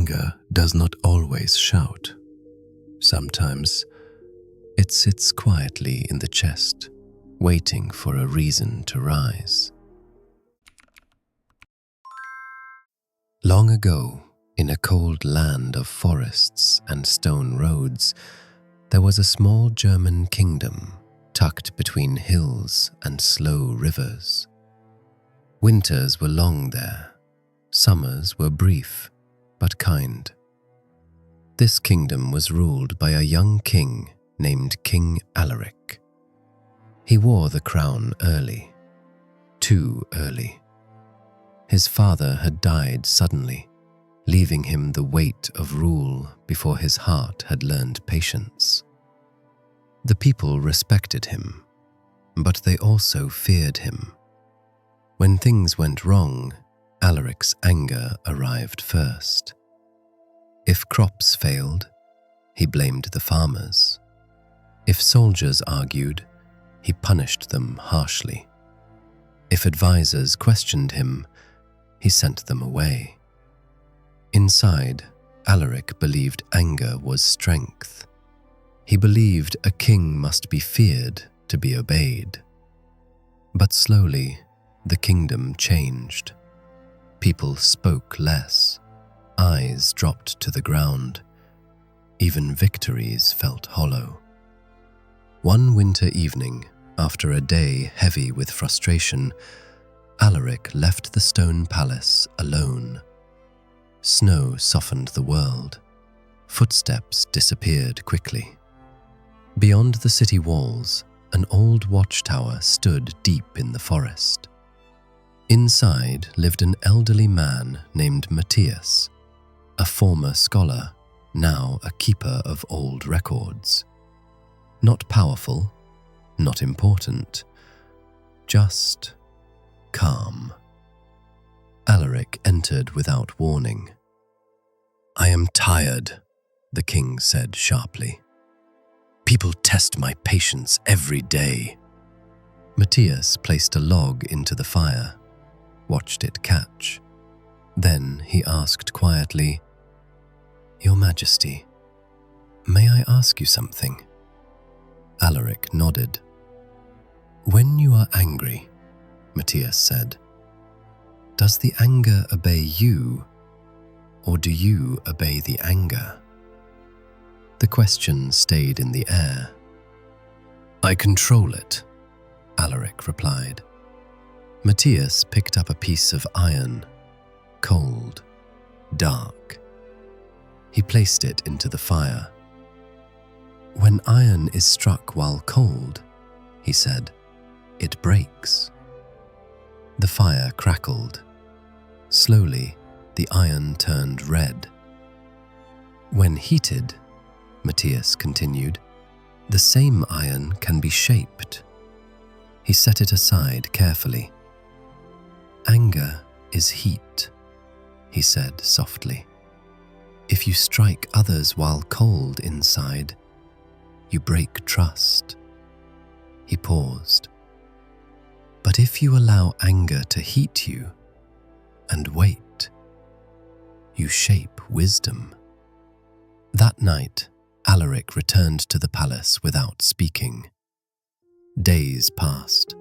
Anger does not always shout. Sometimes it sits quietly in the chest, waiting for a reason to rise. Long ago, in a cold land of forests and stone roads, there was a small German kingdom tucked between hills and slow rivers. Winters were long there, summers were brief but kind. This kingdom was ruled by a young king named King Alaric. He wore the crown early, too early. His father had died suddenly, leaving him the weight of rule before his heart had learned patience. The people respected him, but they also feared him. When things went wrong, Alaric's anger arrived first. If crops failed, he blamed the farmers. If soldiers argued, he punished them harshly. If advisors questioned him, he sent them away. Inside, Alaric believed anger was strength. He believed a king must be feared to be obeyed. But slowly, the kingdom changed. People spoke less. Eyes dropped to the ground. Even victories felt hollow. One winter evening, after a day heavy with frustration, Alaric left the stone palace alone. Snow softened the world. Footsteps disappeared quickly. Beyond the city walls, an old watchtower stood deep in the forest. Inside lived an elderly man named Matthias, a former scholar, now a keeper of old records. Not powerful, not important, just calm. Alaric entered without warning. "I am tired," the king said sharply. "People test my patience every day." Matthias placed a log into the fire, watched it catch. Then he asked quietly, "Your Majesty, may I ask you something?" Alaric nodded. "When you are angry," Matthias said, "does the anger obey you, or do you obey the anger?" The question stayed in the air. "I control it," Alaric replied. Matthias picked up a piece of iron, cold, dark. He placed it into the fire. "When iron is struck while cold," he said, "it breaks." The fire crackled. Slowly, the iron turned red. "When heated," Matthias continued, "the same iron can be shaped." He set it aside carefully. "Anger is heat," he said softly. "If you strike others while cold inside, you break trust." He paused. "But if you allow anger to heat you and wait, you shape wisdom." That night, Alaric returned to the palace without speaking. Days passed,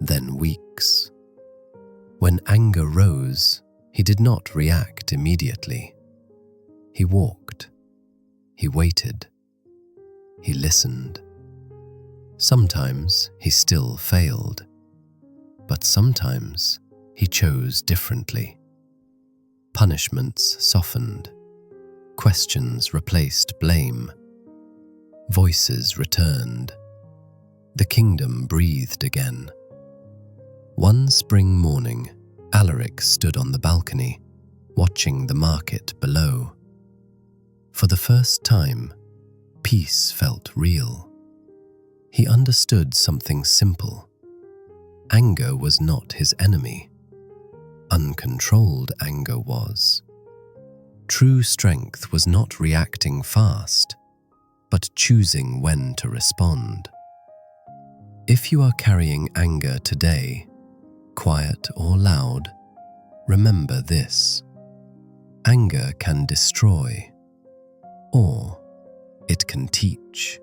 then weeks. When anger rose, he did not react immediately. He walked. He waited. He listened. Sometimes he still failed, but sometimes he chose differently. Punishments softened. Questions replaced blame. Voices returned. The kingdom breathed again. One spring morning, Alaric stood on the balcony, watching the market below. For the first time, peace felt real. He understood something simple. Anger was not his enemy. Uncontrolled anger was. True strength was not reacting fast, but choosing when to respond. If you are carrying anger today, quiet or loud, remember this. Anger can destroy, or it can teach.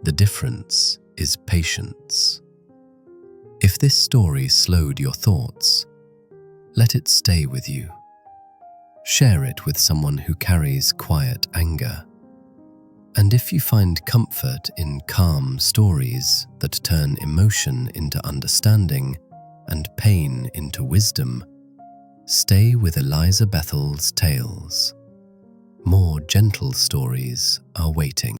The difference is patience. If this story slowed your thoughts, let it stay with you. Share it with someone who carries quiet anger. And if you find comfort in calm stories that turn emotion into understanding and pain into wisdom, stay with Eliza Bethell's tales. More gentle stories are waiting.